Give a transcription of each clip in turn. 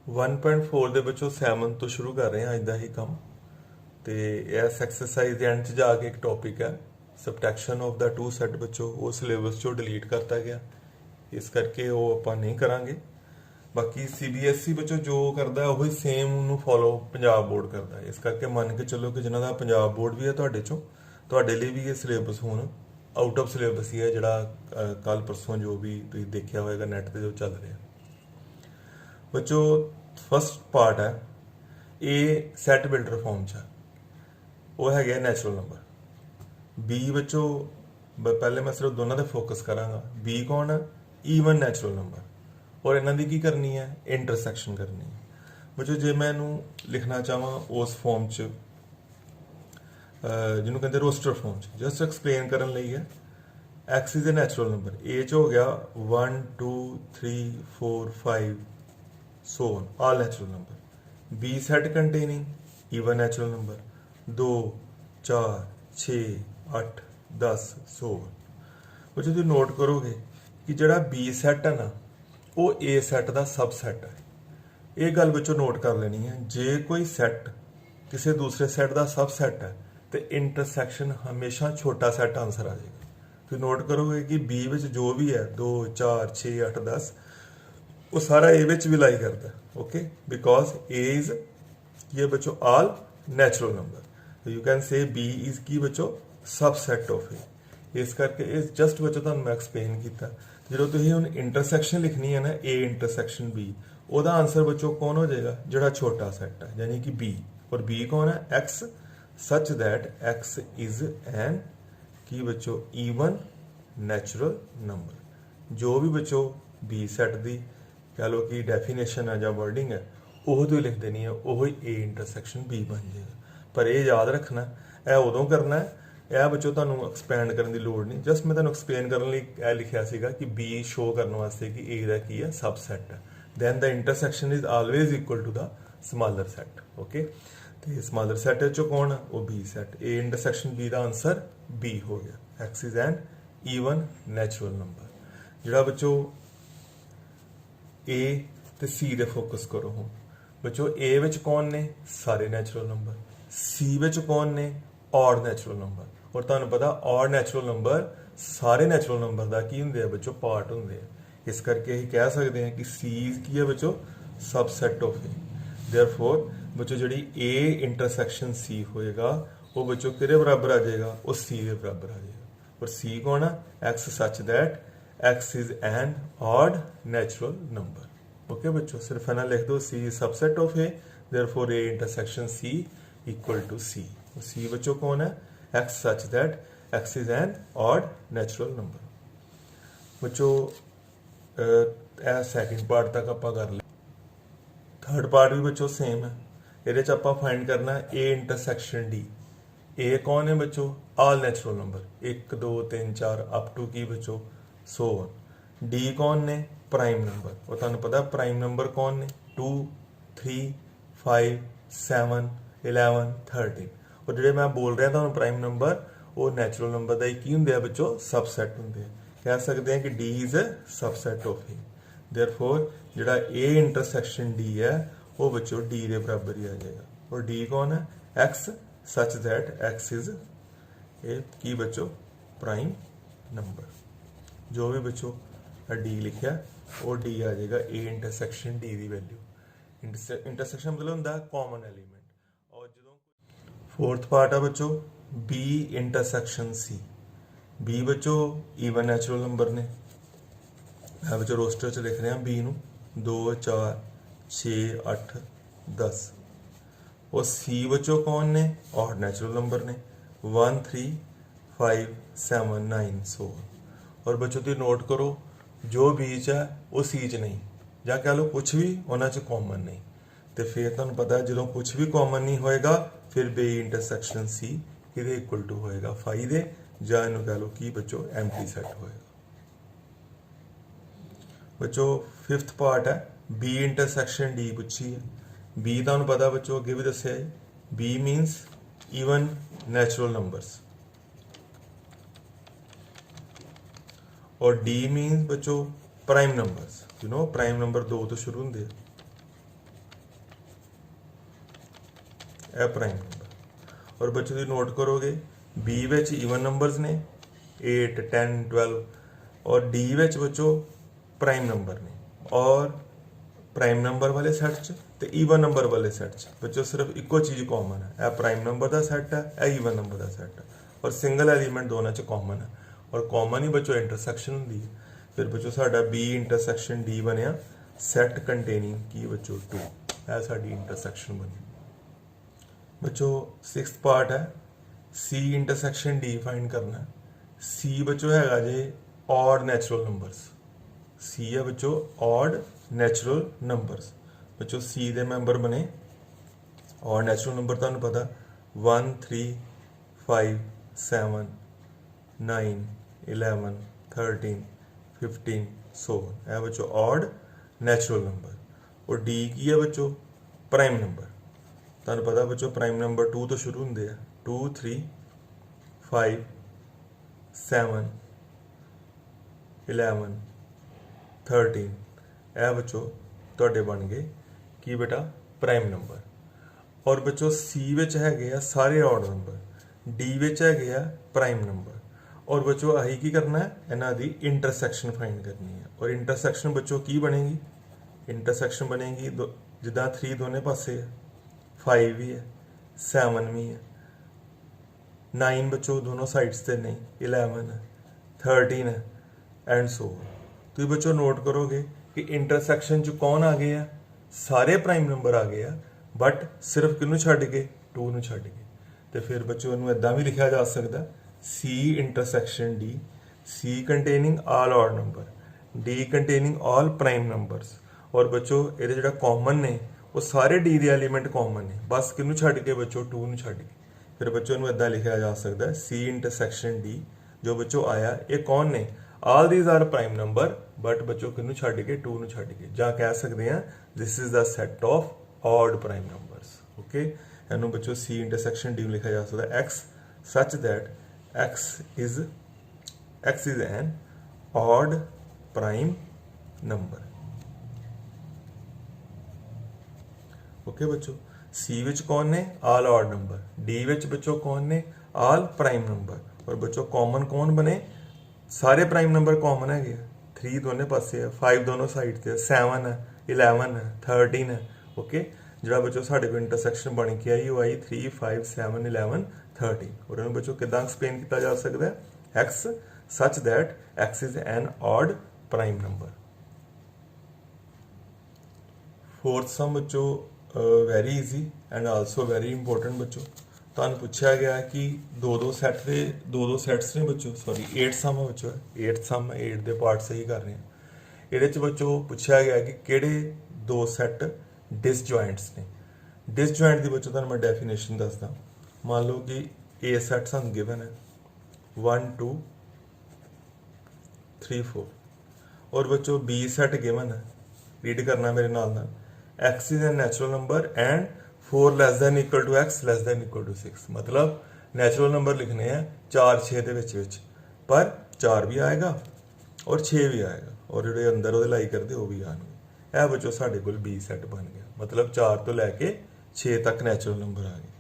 1.4 ਦੇ ਵਿੱਚੋਂ 7 ਤੋਂ ਸ਼ੁਰੂ ਕਰ ਰਹੇ ਹਾਂ ਅੱਜ ਦਾ ਹੀ ਕੰਮ। ਤੇ ਇਸ ਐਕਸਰਸਾਈਜ਼ ਦੇ ਐਂਡ 'ਚ ਜਾ ਕੇ ਇੱਕ ਟੌਪਿਕ ਹੈ subtraction of the two set, ਬੱਚੋ ਉਹ ਸਿਲੇਬਸ 'ਚੋਂ ਡਿਲੀਟ ਕਰਤਾ ਗਿਆ, ਇਸ ਕਰਕੇ ਉਹ ਆਪਾਂ ਨਹੀਂ ਕਰਾਂਗੇ। ਬਾਕੀ CBSE ਬੱਚੋ ਜੋ ਕਰਦਾ ਉਹੀ ਸੇਮ ਉਹਨੂੰ ਫੋਲੋ ਪੰਜਾਬ ਬੋਰਡ ਕਰਦਾ, ਇਸ ਕਰਕੇ ਮੰਨ ਕੇ ਚੱਲੋ ਕਿ ਜਿਨ੍ਹਾਂ ਦਾ ਪੰਜਾਬ ਬੋਰਡ ਵੀ ਹੈ ਤੁਹਾਡੇ 'ਚੋਂ, ਤੁਹਾਡੇ ਲਈ ਵੀ ਇਹ ਸਿਲੇਬਸ ਹੁਣ ਆਊਟ ਆਫ ਸਿਲੇਬਸ ਹੀ ਹੈ, ਜਿਹੜਾ ਕੱਲ ਪਰਸੋਂ ਜੋ ਵੀ ਤੁਸੀਂ ਦੇਖਿਆ ਹੋਏਗਾ ਨੈਟ ਤੇ ਜੋ ਚੱਲ ਰਿਹਾ। ਬੱਚੋ ਫਸਟ ਪਾਰਟ ਹੈ ਇਹ ਸੈਟ ਬਿਲਡਰ ਫਾਰਮ 'ਚ ਹੈ, ਉਹ ਹੈਗੇ ਨੈਚੁਰਲ ਨੰਬਰ। ਬੀ ਬੱਚੋ ਪਹਿਲੇ ਮੈਂ ਸਿਰਫ ਦੋਨਾਂ ਤੇ ਫੋਕਸ ਕਰਾਂਗਾ। ਬੀ ਕੌਣ ਹੈ? ਈਵਨ ਨੈਚੁਰਲ ਨੰਬਰ, ਔਰ ਇਹਨਾਂ ਦੀ ਕੀ ਕਰਨੀ ਹੈ? ਇੰਟਰਸੈਕਸ਼ਨ ਕਰਨੀ ਹੈ। ਬੱਚੋ ਜੇ ਮੈਂ ਇਹਨੂੰ ਲਿਖਣਾ ਚਾਹਾਂ ਉਸ ਫਾਰਮ 'ਚ, ਜਿਹਨੂੰ ਕਹਿੰਦੇ ਰੋਸਟਰ ਫਾਰਮ 'ਚ, ਜਸਟ ਐਕਸਪਲੇਨ ਕਰਨ ਲਈ ਹੈ। x is a natural number, ਇਹ 'ਚ ਹੋ ਗਿਆ 1 2 3 4 5 so on, all natural number. B set containing even natural number 2 4 6 8 10 so on। ਉਹ ਤੁਸੀਂ ਨੋਟ ਕਰੋਗੇ ਕਿ ਜਿਹੜਾ B ਸੈਟ ਹੈ ਨਾ ਉਹ A ਸੈਟ ਦਾ ਸਬਸੈਟ ਹੈ। ਇਹ ਗੱਲ ਵਿੱਚੋਂ ਨੋਟ ਕਰ ਲੈਣੀ ਹੈ, ਜੇ ਕੋਈ ਸੈਟ ਕਿਸੇ ਦੂਸਰੇ ਸੈਟ ਦਾ ਸਬਸੈਟ ਹੈ ਤੇ ਇੰਟਰਸੈਕਸ਼ਨ ਹਮੇਸ਼ਾ ਛੋਟਾ ਸੈਟ ਆਨਸਰ ਆ ਜਾਏਗਾ। ਤੁਸੀਂ ਨੋਟ ਕਰੋਗੇ ਕਿ B ਵਿੱਚ ਜੋ ਵੀ ਹੈ 2 4 6 8 10 वो सारा ए विच भी लाई करता है, ओके, बिकॉज ए इज ये बच्चों all natural number. You can say B is की बच्चों सबसैट ऑफ ए, इस करके इस जस्ट बच्चों तुहानू मैं एक्सप्लेन किया। जो तुसीं हुण इंटरसैक्शन लिखनी है ना, ए इंटरसैक्शन बी, ओहदा आंसर बच्चों कौन हो जाएगा? जिहड़ा छोटा सैट है, यानी कि बी। और बी कौन है? X, such that x is N की बच्चों ईवन नैचुरल नंबर। जो भी बच्चों बी सैट दी कह लो कि डेफिनेशन है या वर्डिंग है, ਉਹ ਤੋਂ ਹੀ ਲਿਖ ਦੇਣੀ ਹੈ, ਉਹ ਹੀ A ਇੰਟਰਸੈਕਸ਼ਨ B ਬਣ ਜਾਏਗਾ। ਪਰ ਇਹ ਯਾਦ ਰੱਖਣਾ, ਇਹ ਉਦੋਂ ਕਰਨਾ ਹੈ, ਇਹ ਬੱਚੋ ਤੁਹਾਨੂੰ ਐਕਸਪੈਂਡ ਕਰਨ ਦੀ ਲੋੜ ਨਹੀਂ। ਜਸਟ ਮੈਂ ਤੁਹਾਨੂੰ ਐਕਸਪਲੇਨ ਕਰਨ ਲਈ ਇਹ ਲਿਖਿਆ ਸੀਗਾ ਕਿ B ਸ਼ੋ ਕਰਨ ਵਾਸਤੇ ਕਿ A ਦਾ ਕੀ ਹੈ? ਸਬਸੈਟ ਹੈ। Then the intersection is always equal to the smaller set, okay. ਤੇ ਸਮਾਲਰ ਸੈਟ ਚੋਂ ਕੌਣ ਹੈ? ਉਹ B set. A intersection B ਦਾ ਆਨਸਰ B ਹੋ ਗਿਆ। X is an even natural number. ਜਿਹੜਾ ਬੱਚੋ A ਤੇ C ਦੇ ਫੋਕਸ ਕਰੋ ਹੁਣ। ਬੱਚੋ A ਵਿੱਚ ਕੌਣ ਨੇ? ਸਾਰੇ ਨੈਚੁਰਲ ਨੰਬਰ। C ਵਿੱਚ ਕੌਣ ਨੇ? ਔਡ ਨੈਚੁਰਲ ਨੰਬਰ। ਔਰ ਤੁਹਾਨੂੰ ਪਤਾ ਔਡ ਨੈਚੁਰਲ ਨੰਬਰ ਸਾਰੇ ਨੈਚੁਰਲ ਨੰਬਰ ਦਾ ਕੀ ਹੁੰਦੇ ਆ ਬੱਚੋ? ਪਾਰਟ ਹੁੰਦੇ ਆ। ਇਸ ਕਰਕੇ ਅਸੀਂ ਕਹਿ ਸਕਦੇ ਹਾਂ ਕਿ C ਕੀ ਹੈ ਬੱਚੋ? Subset of A। ਦੇਅਰਫੋਰ ਬੱਚੋ ਜਿਹੜੀ A ਇੰਟਰਸੈਕਸ਼ਨ C ਹੋਏਗਾ ਉਹ ਬੱਚੋ ਕਿਹਦੇ ਬਰਾਬਰ ਆ ਜਾਏਗਾ? ਉਹ C ਦੇ ਬਰਾਬਰ ਆ ਜਾਏਗਾ। ਔਰ C ਕੌਣ ਆ? X ਸੱਚ that X is an odd natural number, okay बच्चों। सिर्फ है ना लिख दो C is subset of A, therefore A intersection C equal to C। C बच्चों कौन है? X such that X is an odd natural number। बच्चों सेकंड पार्ट तक आप कर लिया। थर्ड पार्ट भी बच्चों सेम है, ये आप फाइंड करना A इंटरसेक्शन D। A कौन है बच्चों? All natural number, 1 2 3 4 up to की बच्चों सो ऑन। डी कौन ने? Prime number. और तुहानू पता प्राइम नंबर कौन ने? 2 3 5 7 11 13। और जो मैं बोल रहा तुहानू प्राइम नंबर वो नैचुरल नंबर का की होंगे बच्चों? सबसैट होंगे। कह सकते हैं कि D is a सबसैट of A. Therefore जिहड़ा ए इंटरसैक्शन डी है वो बच्चों डी के बराबर ही आ जाएगा। और डी कौन है? X such that x is a की बच्चों? Prime number. जो भी बच्चों डी लिखा वो डी आ जाएगा। ए इंटरसैक्शन डी की वैल्यू। इंटरसैक्शन मतलब होंगे कॉमन एलीमेंट। और जो फोर्थ पार्ट है बच्चों बी इंटरसैक्शन सी। बी बच्चों ईवन नैचुरल नंबर ने, बच्चों रोस्टर च लिख रहे हैं बी नू 2 4 6 8 10। और सी बच्चों कौन ने? ऑड नैचुरल नंबर ने 1 3 5 7 9 सो। और बच्चों तुम नोट करो जो बीच है वो सी च नहीं, या कह लो कुछ भी उन्होंने च कॉमन नहीं। तो फिर तुहानू पता है जो कुछ भी कॉमन नहीं होएगा फिर बी इंटरसैक्शन सी कि इक्वल टू होएगा 5 दे, या इन्हों कह लो कि बच्चों एम्प्टी सैट होएगा। बच्चों फिफ्थ पार्ट है बी इंटरसैक्शन डी पूछी है। बी तुहानू पता बच्चों अगे भी दस्या है, B means even natural numbers. और डी मीन्स बच्चों prime numbers. You know prime number 2 तो शुरू होंगे। यह प्राइम नंबर। और बच्चों की नोट करोगे बी विच ईवन नंबर्स ने 8 10 12 और डी विच बच्चों प्राइम नंबर ने और प्राइम नंबर वाले सैट च ते ईवन नंबर वाले सैट च बच्चों सिर्फ इको चीज़ कॉमन है, यह प्राइम नंबर का सैट है, यह ईवन नंबर का सैट है और सिंगल एलीमेंट दोनों च कॉमन है और कॉमन ही बच्चों इंटरसैक्शन होंगी है। फिर बच्चों साडा बी इंटरसैक्शन डी बनया सैट कंटेनिंग की बच्चों 2, यह साडी इंटरसैक्शन बनी। बच्चों 6th पार्ट है सी इंटरसैक्शन डी फाइंड करना है। सी बच्चों है जे ऑड नेचुरल नंबर्स, सी है बच्चों ऑड नेचुरल नंबर्स। बच्चों सी दे मैंबर बने ऑड नेचुरल नंबर तुहानूं पता 1 3 5 7 9 11 13 15 सो है बच्चों ऑड नेचुरल नंबर। और डी की है बच्चों प्राइम नंबर, तुहानूं पता बच्चों प्राइम नंबर 2 तो शुरू होंगे 2 3 5 7 11 13 यह बच्चों तुहाडे बन गए कि बेटा प्राइम नंबर। और बच्चों सी विच है सारे ऑड नंबर, डी विच है प्राइम नंबर और बच्चों आही की करना है इन्हां दी इंटरसैक्शन फाइंड करनी है। और इंटरसैक्शन बच्चों की बनेगी, इंटरसैक्शन बनेगी जिदा 3 दोनों पासे है, 5 भी है 7 भी है, 9 बच्चों दोनों साइड्स से नहीं, 11 है 13 है एंड सो। तो बच्चों नोट करोगे कि इंटरसैक्शन च कौन आ गया, सारे प्राइम नंबर आ गया बट सिर्फ किनू छड्ड के 2 नूं छड्ड के। तो फिर बच्चों इनू इदां भी लिखा जा सकता C intersection D, C containing all odd number, D containing all prime numbers. और बच्चों ये जिहड़ा कॉमन ने वो सारे डी दे एलीमेंट कॉमन ने, बस किनू छड्ड के बच्चों 2 नूं छड्ड के। फिर बच्चों इनू इदां लिखा जा सकता है सी इंटरसैक्शन डी जो बच्चों आया ये कौन ने, all these are prime number but बच्चों किनू छड्ड के 2 नूं छड्ड के, जां कह सकते हैं this is the set of odd prime numbers. Okay इनू बच्चों सी इंटरसैक्शन डी लिखा जा सकता है x such that x is an odd prime number। Okay बच्चों सी विच कौन ने, all odd number, D which बच्चों कौन ने, ऑल प्राइम नंबर। और बच्चों कॉमन कौन बने, सारे प्राइम नंबर कॉमन है, 3 दोनों पासे है, 5 दोनों साइड से, 7 है 11 है 13 है। ओके जो बच्चों साढ़े को इंटरसैक्शन बन के आई वो आई 3 5 7 11 13। और इन्होंने बच्चों कितना एक्सप्लेन किया जा सकता है x such that x is N odd prime number. 4th सम बच्चों very easy and also very important बच्चों। तुहानूं पूछा गया कि दो सैट्स ने बच्चों, सॉरी 8 सम है बच्चों, 8 सम है, 8 दे पार्ट सही कर रहे हैं। ये बच्चों पूछा गया कि किहड़े 2 सैट डिसजॉइंट्स ने। डिसजॉइंट की बच्चों तुहानूं मैं डेफिनेशन दसदा। मान लो कि ए सैट सानूं गिवन है 1 2 3 4 और बच्चों बी सैट गिवन है, रीड करना मेरे नाल x is a natural number and 4 less than equal to x less than equal to 6। मतलब नेचुरल नंबर लिखने हैं 4 6 के विच पर 4 भी आएगा और 6 भी आएगा और जो अंदर वो लाई करते वो भी आएंगे। यह बच्चों साढ़े कोल बी सैट बन गया, मतलब 4 तो लैके 6 तक नैचुरल नंबर आ गए।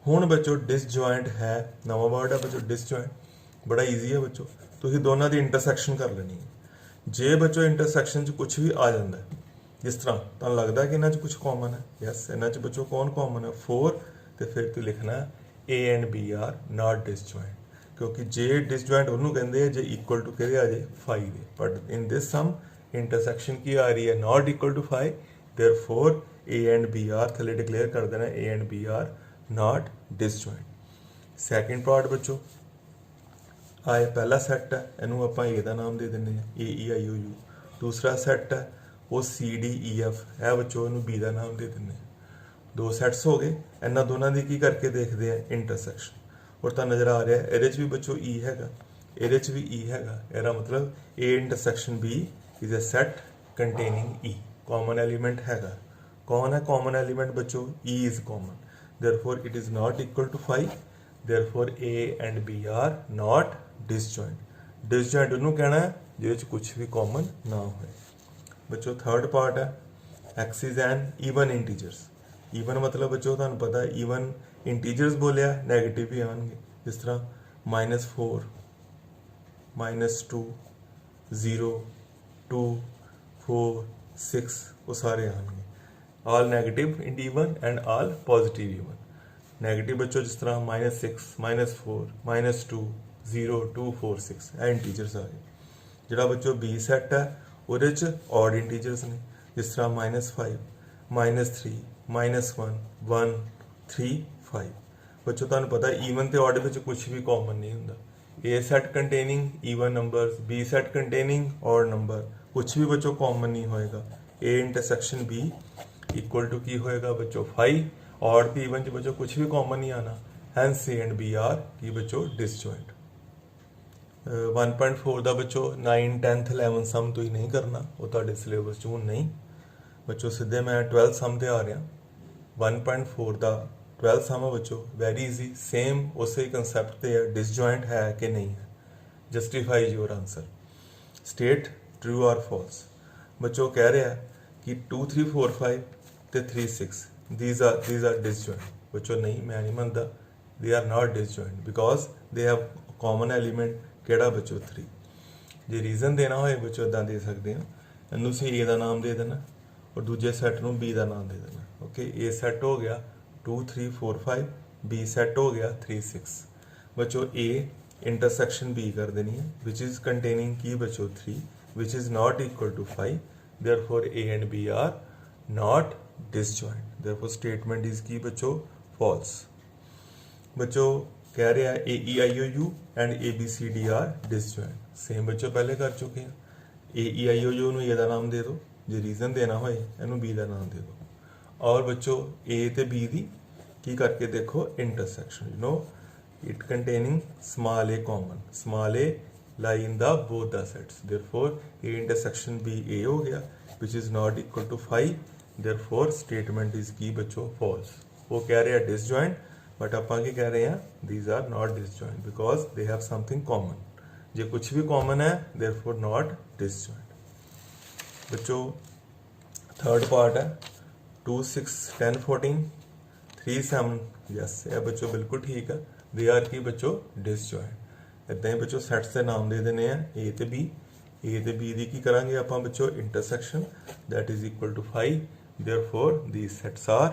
हुण बच्चों डिसजॉइंट है नवा वर्ड है बच्चों, डिसजॉइंट बड़ा ईजी है बच्चों, तुसीं दोनों की इंटरसैक्शन कर लेनी है। जे बच्चों इंटरसैक्शन कुछ भी आ जाता है, जिस तरह तुहानूं लगता है कि इन्हां कुछ कॉमन है, यस इन्हां बच्चों कौन कॉमन है 4, तो फिर तू लिखना A and B are not disjoint, क्योंकि जे डिसजॉइंट उन्होंने कहते हैं जे इक्वल टू कि आ जाए 5 है, but in this sum intersection की आ रही है not equal to 5, therefore A and B are थले डिक्लेयर कर देना A and B are not disjoint. Second part बच्चों आए पहला सैट है, इनू आप ए का नाम दे दें ए ई आई ओ यू। दूसरा सैट है वो सी डी ई एफ है बच्चों, इनू बी का नाम दे दें। 2 सैट्स हो गए, इन्होंने दोनों की की करके देखते हैं इंटरसैक्शन। और तो नज़र आ रहा है ये भी बच्चों ई हैगा, ये भी ई हैगा, यदा मतलब A intersection B is a set containing E, common element हैगा। कौन है कॉमन एलीमेंट बच्चों, E is common, therefore it is not equal to 5, therefore A and B are not disjoint. Disjoint उन्होंने कहना है जिहदे कुछ भी कॉमन ना हो। बच्चों थर्ड पार्ट है x is N even integers. Even मतलब बच्चों ਤੁਹਾਨੂੰ ਪਤਾ ਈਵਨ ਇੰਟੀਜਰਸ ਬੋਲਿਆ ਨੈਗੇਟਿਵ ਵੀ ਆਉਣਗੇ, ਜਿਸ ਤਰ੍ਹਾਂ -4 -2 0 2 4 6 ਉਹ ਸਾਰੇ ਆਉਣਗੇ। All negative in even and all positive even. Negative ਬੱਚੋ ਜਿਸ ਤਰ੍ਹਾਂ -6 -4 -2 0 2 4 6 ਇਹ ਇੰਟੀਜਰਸ ਆ ਗਏ। ਜਿਹੜਾ ਬੱਚੋ ਬੀ ਸੈੱਟ ਹੈ ਉਹਦੇ ਚ ਔਡ ਇੰਟੀਜਰਸ ਨੇ, ਜਿਸ ਤਰ੍ਹਾਂ -5 -3 -1 1 3 5। ਬੱਚੋ ਤੁਹਾਨੂੰ ਪਤਾ ਈਵਨ ਤੇ ਔਡ ਵਿੱਚ ਕੁਝ ਵੀ ਕਾਮਨ ਨਹੀਂ ਹੁੰਦਾ। A set containing even numbers, B set containing odd number, कुछ भी बच्चों कॉमन नहीं होएगा। A intersection B equal to की होएगा बच्चों 5, और भी इवन बच्चों कुछ भी कॉमन नहीं आना, hence A and B are की बच्चों डिसजॉइंट। 1.4 ਦਾ बच्चों 9 10th 11 सम तो ही नहीं करना, वो ਤੁਹਾਡੇ ਸਿਲੇਬਸ ਚ ਹੁਣ ਨਹੀਂ। बच्चों ਸਿੱਧੇ मैं 12 ਸਮ ਤੇ ਆ ਰਿਹਾ। 1.4 ਦਾ 12 ਸਮ ਹੈ बच्चों, वेरी इजी, सेम उसे ही कंसैप्ट ਤੇ ਹੈ, डिसजॉइंट है कि नहीं है। Justify your answer, state true और फॉल्स। बच्चों कह रहे हैं कि 2 3 4 5 ਤੇ 3 6 these are disjoint। बच्चों नहीं, मैं नहीं मानता, they are not disjoint because they have common element ਕਿਹੜਾ बच्चों 3। ਜੇ ਰੀਜ਼ਨ ਦੇਣਾ ਹੋਏ बच्चों ਇਦਾਂ ਦੇ ਸਕਦੇ ਹਾਂ, ਇਹਨੂੰ ਅਸੀਂ A ਦਾ ਨਾਮ ਦੇ ਦੇਣਾ ਔਰ ਦੂਜੇ ਸੈੱਟ ਨੂੰ B ਦਾ ਨਾਮ ਦੇ ਦੇਣਾ। ਓਕੇ, A ਸੈੱਟ ਹੋ ਗਿਆ 2 3 4 5, B सेट हो गया 3 6। बच्चों A इंटरसेक्शन B कर देनी है, विच इज कंटेनिंग की बच्चों 3, which is not equal to 5, therefore A and B are not disjoint, therefore statement is की बच्चों फॉल्स। बच्चों कह रहे हैं AEIOU and ABCD are disjoint. Same बच्चों पहले कर चुके हैं। AEIOU ਨੂੰ A ਦਾ ਨਾਮ ਦੇ ਦਿਓ, ਜੇ ਰੀਜ਼ਨ ਦੇਣਾ ਹੋਏ ਇਹਨੂੰ B ਦਾ ਨਾਮ ਦੇ ਦਿਓ। और बच्चों A ਤੇ B ਦੀ ਕੀ ਕਰਕੇ ਦੇਖੋ intersection, you know it containing small a common, small a lie in the both the sets, therefore A intersection B A ਹੋ ਗਿਆ, which is not equal to 5, therefore statement is ਕੀ ਬੱਚੋ false। ਉਹ ਕਹਿ ਰਿਹਾ disjoint, but ਆਪਾਂ ਕੀ ਕਹਿ ਰਹੇ ਹਾਂ, these are not disjoint because they have something common। ਜੇ ਕੁਝ ਵੀ common ਹੈ therefore not disjoint। ਬੱਚੋ थर्ड पार्ट है 2 6 10 14 3 7, यस ਇਹ ਬੱਚੋ ਬਿਲਕੁਲ ਠੀਕ ਹੈ। ਦੇ ਆਰ ਕੀ ਬੱਚੋ ਡਿਸਜॉइंट। ਇਦਾਂ ਹੀ ਬੱਚੋ ਸੈਟਸ ਦੇ ਨਾਮ ਦੇ ਦੇਣੇ ਆ A ਤੇ B। A ਤੇ B ਦੀ ਕੀ ਕਰਾਂਗੇ ਆਪਾਂ ਬੱਚੋ intersection, that is equal to 5, therefore these sets are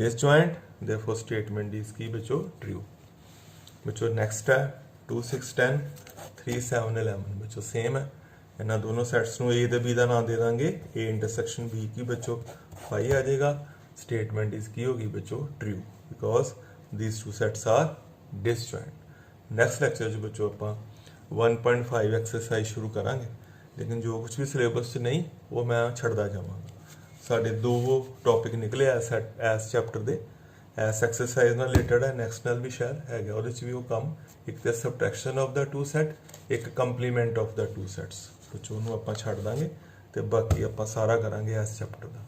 disjoint, therefore statement is ਕੀ ਬੱਚੋ true। ਬੱਚੋ ਨੈਕਸਟ ਹੈ 2 6 10 3 7 11। ਬੱਚੋ ਸੇਮ ਹੈ, ਇਹਨਾਂ ਦੋਨੋਂ ਸੈਟਸ ਨੂੰ A ਤੇ B ਦਾ ਨਾਮ ਦੇ ਦਾਂਗੇ। A ਇੰਟਰਸੈਕਸ਼ਨ B ਕੀ ਬੱਚੋ 5 ਆ ਜਾਏਗਾ, स्टेटमेंट इज की होगी बच्चों true because these two sets are disjoint. Next lecture जो बच्चों आप 1.5 एक्सरसाइज शुरू करांगे, लेकिन जो कुछ भी सिलेबस च नहीं वो मैं छड़दा जावांगा। साढ़े 2 टॉपिक निकले एस चैप्टर दे, एस एक्सरसाइज नाल रिलेटेड है, नैक्सट नाल भी शायद है, ਉਹਦੇ ਚ ਵੀ ਉਹ ਕੰਮ ਇੱਕ ਤੇ ਸਬਟ੍ਰੈਕਸ਼ਨ ਆਫ ਦਾ 2 ਸੈਟ, ਇੱਕ ਕੰਪਲੀਮੈਂਟ ਆਫ ਦਾ 2 ਸੈਟਸ। ਬੱਚੋਂ ਨੂੰ ਆਪਾਂ ਛੱਡ ਦਾਂਗੇ ਤੇ ਬਾਕੀ ਆਪਾਂ ਸਾਰਾ ਕਰਾਂਗੇ ਇਸ ਚੈਪਟਰ ਦਾ।